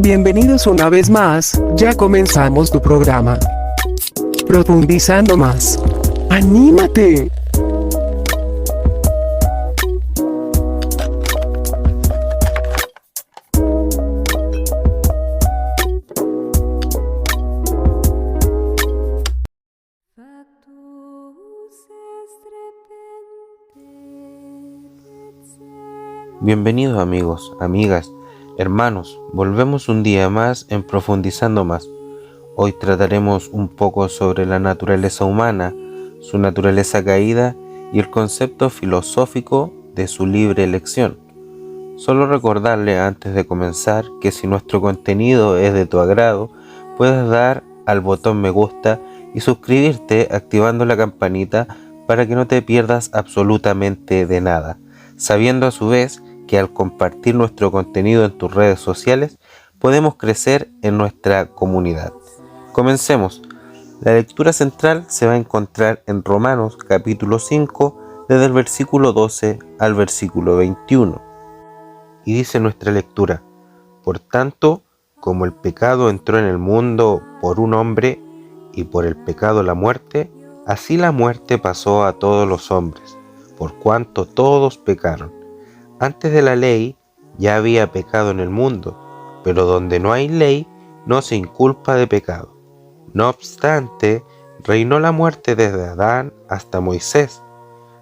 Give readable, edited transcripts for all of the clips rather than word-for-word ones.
Bienvenidos una vez más, ya comenzamos tu programa. Profundizando más. ¡Anímate! Bienvenidos amigos, amigas, hermanos, volvemos un día más en Profundizando Más. Hoy trataremos un poco sobre la naturaleza humana, su naturaleza caída y el concepto filosófico de su libre elección. Solo recordarle antes de comenzar que si nuestro contenido es de tu agrado, puedes dar al botón me gusta y suscribirte activando la campanita para que no te pierdas absolutamente de nada, sabiendo a su vez que al compartir nuestro contenido en tus redes sociales podemos crecer en nuestra comunidad. Comencemos. La lectura central se va a encontrar en Romanos capítulo 5 desde el versículo 12 al versículo 21. Y dice nuestra lectura: por tanto, como el pecado entró en el mundo por un hombre y por el pecado la muerte, así la muerte pasó a todos los hombres, por cuanto todos pecaron. Antes de la ley ya había pecado en el mundo, pero donde no hay ley no se inculpa de pecado. No obstante, reinó la muerte desde Adán hasta Moisés,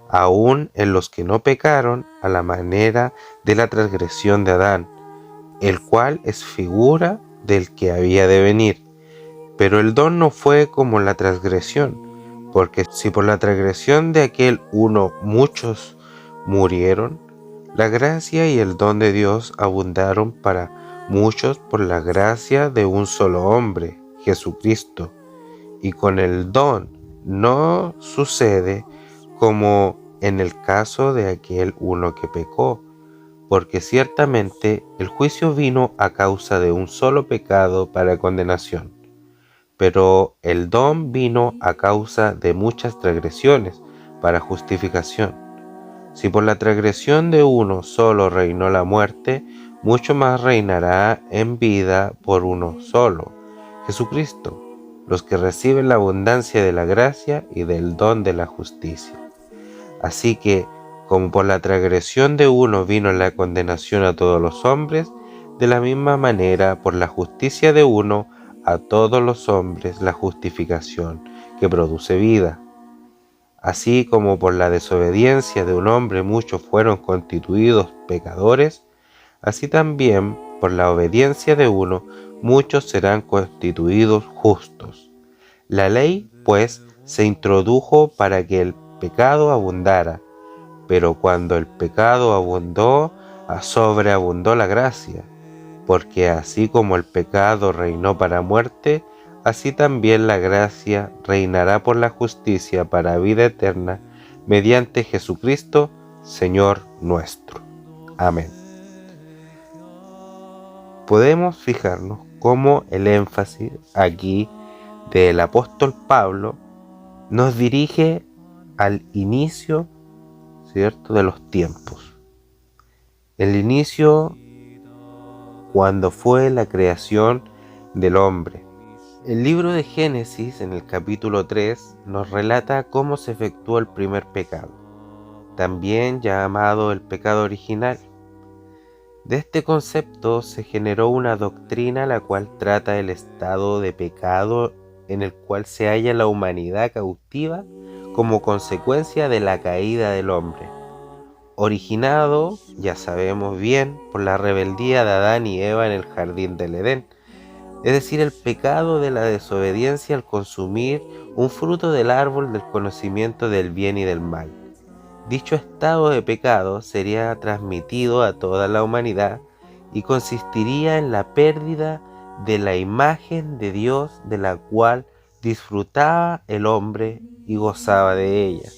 aun en los que no pecaron a la manera de la transgresión de Adán, el cual es figura del que había de venir. Pero el don no fue como la transgresión, porque si por la transgresión de aquel uno muchos murieron, la gracia y el don de Dios abundaron para muchos por la gracia de un solo hombre, Jesucristo. Y con el don no sucede como en el caso de aquel uno que pecó, porque ciertamente el juicio vino a causa de un solo pecado para condenación, pero el don vino a causa de muchas transgresiones para justificación. Si por la transgresión de uno solo reinó la muerte, mucho más reinará en vida por uno solo, Jesucristo, los que reciben la abundancia de la gracia y del don de la justicia. Así que, como por la transgresión de uno vino la condenación a todos los hombres, de la misma manera por la justicia de uno a todos los hombres la justificación que produce vida. Así como por la desobediencia de un hombre muchos fueron constituidos pecadores, así también por la obediencia de uno muchos serán constituidos justos. La ley, pues, se introdujo para que el pecado abundara, pero cuando el pecado abundó, sobreabundó la gracia, porque así como el pecado reinó para muerte, así también la gracia reinará por la justicia para vida eterna, mediante Jesucristo, Señor nuestro. Amén. Podemos fijarnos cómo el énfasis aquí del apóstol Pablo nos dirige al inicio, ¿cierto?, de los tiempos. El inicio cuando fue la creación del hombre. El libro de Génesis, en el capítulo 3, nos relata cómo se efectuó el primer pecado, también llamado el pecado original. De este concepto se generó una doctrina la cual trata el estado de pecado en el cual se halla la humanidad cautiva como consecuencia de la caída del hombre, originado, ya sabemos bien, por la rebeldía de Adán y Eva en el jardín del Edén, es decir, el pecado de la desobediencia al consumir un fruto del árbol del conocimiento del bien y del mal. Dicho estado de pecado sería transmitido a toda la humanidad y consistiría en la pérdida de la imagen de Dios de la cual disfrutaba el hombre y gozaba de ella,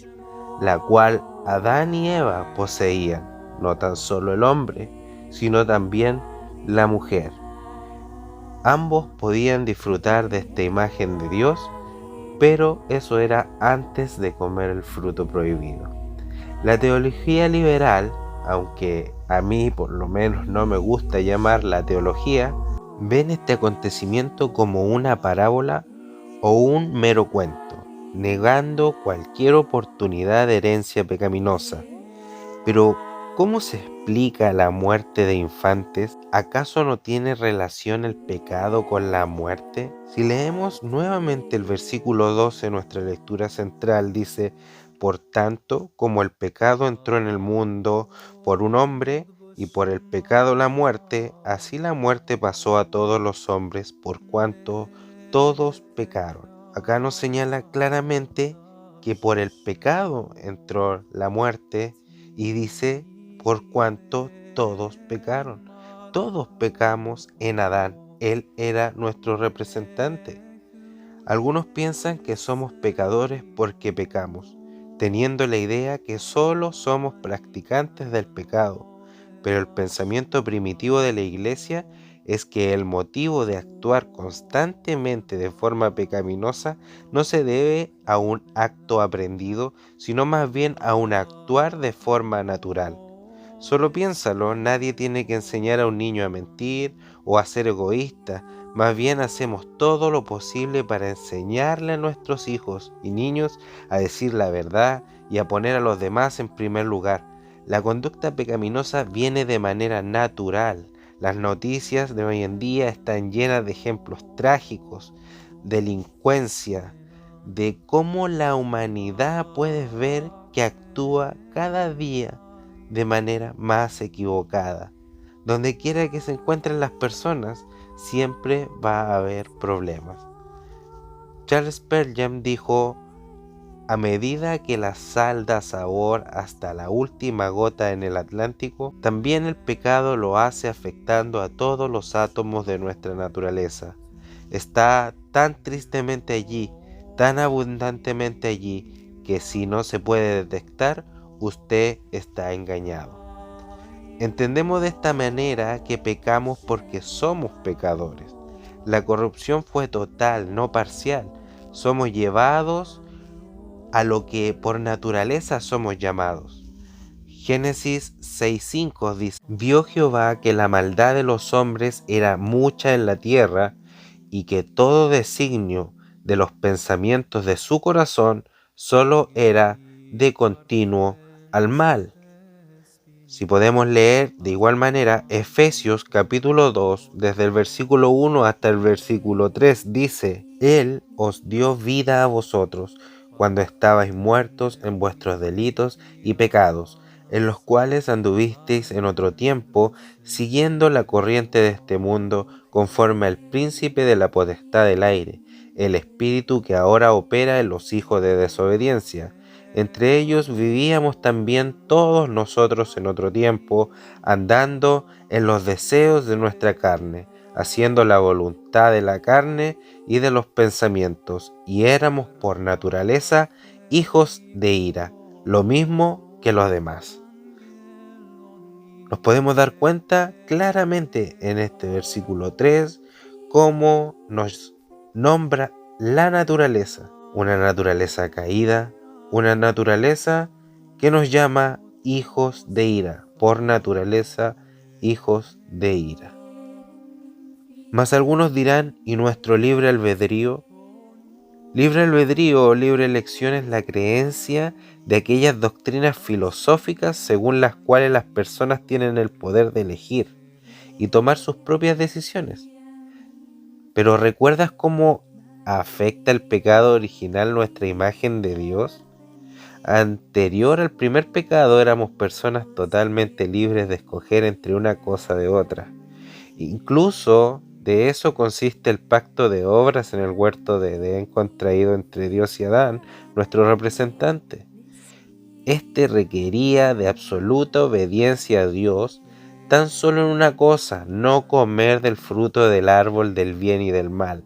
la cual Adán y Eva poseían, no tan solo el hombre, sino también la mujer. Ambos podían disfrutar de esta imagen de Dios, pero eso era antes de comer el fruto prohibido. La teología liberal, aunque a mí por lo menos no me gusta llamarla teología, ven este acontecimiento como una parábola o un mero cuento, negando cualquier oportunidad de herencia pecaminosa. Pero, ¿cómo se explica la muerte de infantes? ¿Acaso no tiene relación el pecado con la muerte? Si leemos nuevamente el versículo 12, nuestra lectura central dice: por tanto, como el pecado entró en el mundo por un hombre, y por el pecado la muerte, así la muerte pasó a todos los hombres, por cuanto todos pecaron. Acá nos señala claramente que por el pecado entró la muerte, y dice, por cuanto todos pecaron. Todos pecamos en Adán. Él era nuestro representante. Algunos piensan que somos pecadores porque pecamos, teniendo la idea que solo somos practicantes del pecado. Pero el pensamiento primitivo de la Iglesia es que el motivo de actuar constantemente de forma pecaminosa no se debe a un acto aprendido, sino más bien a un actuar de forma natural. Solo piénsalo, nadie tiene que enseñar a un niño a mentir o a ser egoísta. Más bien hacemos todo lo posible para enseñarle a nuestros hijos y niños a decir la verdad y a poner a los demás en primer lugar. La conducta pecaminosa viene de manera natural. Las noticias de hoy en día están llenas de ejemplos trágicos, delincuencia, de cómo la humanidad puedes ver que actúa cada día de manera más equivocada. Donde quiera que se encuentren las personas, siempre va a haber problemas. Charles Spurgeon dijo: a medida que la sal da sabor hasta la última gota en el Atlántico, también el pecado lo hace afectando a todos los átomos de nuestra naturaleza. Está tan tristemente allí, tan abundantemente allí, que si no se puede detectar, usted está engañado. Entendemos de esta manera que pecamos porque somos pecadores. La corrupción fue total, no parcial. Somos llevados a lo que por naturaleza somos llamados. Génesis 6:5 dice: vio Jehová que la maldad de los hombres era mucha en la tierra, y que todo designio de los pensamientos de su corazón solo era de continuo al mal. Si podemos leer de igual manera Efesios capítulo 2, desde el versículo 1 hasta el versículo 3, dice: Él os dio vida a vosotros cuando estabais muertos en vuestros delitos y pecados, en los cuales anduvisteis en otro tiempo, siguiendo la corriente de este mundo, conforme al príncipe de la potestad del aire, el espíritu que ahora opera en los hijos de desobediencia. Entre ellos vivíamos también todos nosotros en otro tiempo, andando en los deseos de nuestra carne, haciendo la voluntad de la carne y de los pensamientos, y éramos por naturaleza hijos de ira, lo mismo que los demás. Nos podemos dar cuenta claramente en este versículo 3 cómo nos nombra la naturaleza, una naturaleza caída, una naturaleza que nos llama hijos de ira, por naturaleza hijos de ira. Mas algunos dirán: ¿y nuestro libre albedrío? Libre albedrío o libre elección es la creencia de aquellas doctrinas filosóficas según las cuales las personas tienen el poder de elegir y tomar sus propias decisiones. Pero ¿recuerdas cómo afecta el pecado original nuestra imagen de Dios? Anterior al primer pecado éramos personas totalmente libres de escoger entre una cosa de otra. Incluso de eso consiste el pacto de obras en el huerto de Edén contraído entre Dios y Adán, nuestro representante. Este requería de absoluta obediencia a Dios, tan solo en una cosa: no comer del fruto del árbol del bien y del mal.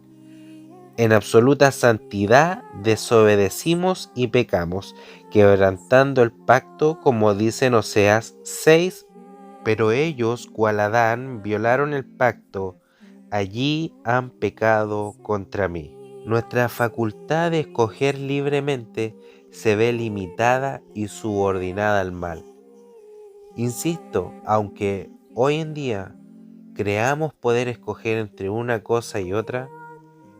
En absoluta santidad desobedecimos y pecamos, quebrantando el pacto, como dice en Oseas 6. Pero ellos, cual Adán, violaron el pacto, allí han pecado contra mí. Nuestra facultad de escoger libremente se ve limitada y subordinada al mal. Insisto, aunque hoy en día creamos poder escoger entre una cosa y otra,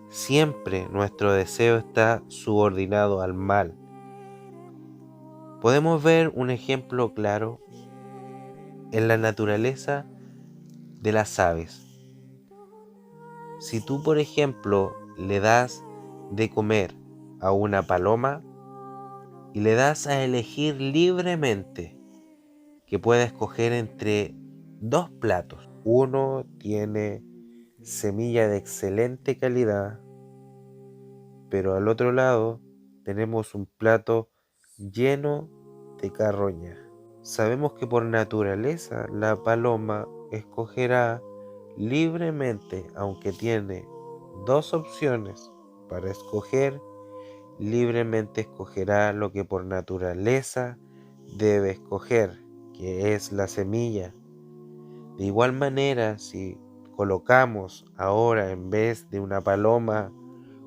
siempre nuestro deseo está subordinado al mal. Podemos ver un ejemplo claro en la naturaleza de las aves. Si tú, por ejemplo, le das de comer a una paloma y le das a elegir libremente que pueda escoger entre dos platos. Uno tiene semilla de excelente calidad, pero al otro lado tenemos un plato lleno de carroña. Sabemos que por naturaleza la paloma escogerá libremente, aunque tiene dos opciones para escoger, libremente escogerá lo que por naturaleza debe escoger, que es la semilla. De igual manera, si colocamos ahora en vez de una paloma,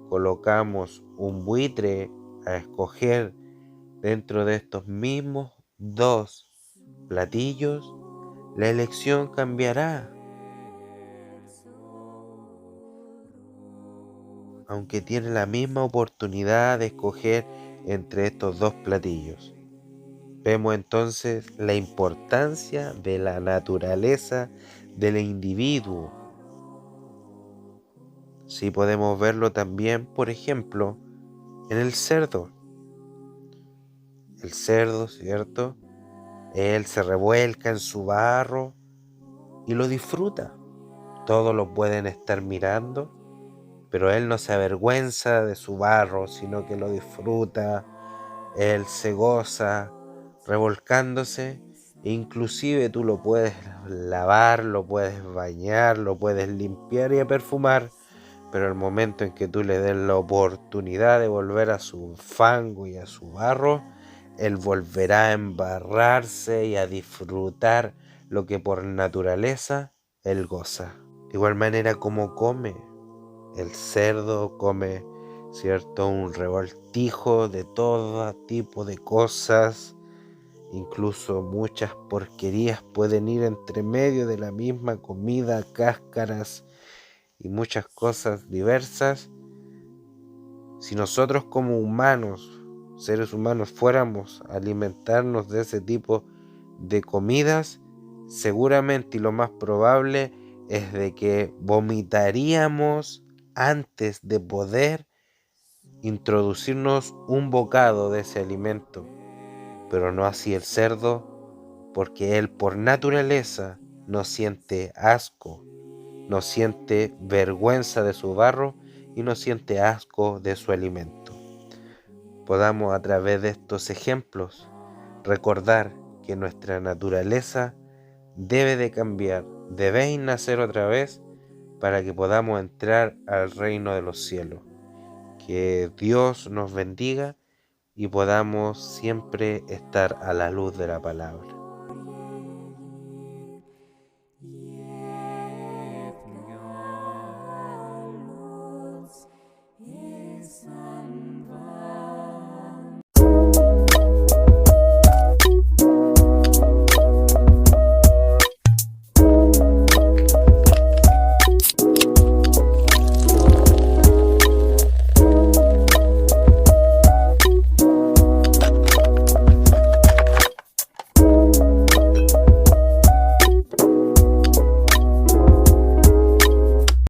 colocamos un buitre a escoger dentro de estos mismos dos platillos, la elección cambiará. Aunque tiene la misma oportunidad de escoger entre estos dos platillos. Vemos entonces la importancia de la naturaleza del individuo. Sí podemos verlo también, por ejemplo, en el cerdo. El cerdo, ¿cierto? Él se revuelca en su barro y lo disfruta. Todos lo pueden estar mirando, pero él no se avergüenza de su barro, sino que lo disfruta. Él se goza revolcándose e inclusive tú lo puedes lavar, lo puedes bañar, lo puedes limpiar y perfumar, pero el momento en que tú le des la oportunidad de volver a su fango y a su barro, él volverá a embarrarse y a disfrutar lo que por naturaleza él goza. De igual manera como come, el cerdo come, ¿cierto? Un revoltijo de todo tipo de cosas, incluso muchas porquerías pueden ir entre medio de la misma comida, cáscaras y muchas cosas diversas. Si nosotros como humanos, seres humanos, fuéramos a alimentarnos de ese tipo de comidas, seguramente y lo más probable es de que vomitaríamos antes de poder introducirnos un bocado de ese alimento, pero no así el cerdo, porque él por naturaleza no siente asco, no siente vergüenza de su barro y no siente asco de su alimento. Podamos a través de estos ejemplos recordar que nuestra naturaleza debe de cambiar, debe nacer otra vez para que podamos entrar al reino de los cielos. Que Dios nos bendiga y podamos siempre estar a la luz de la palabra.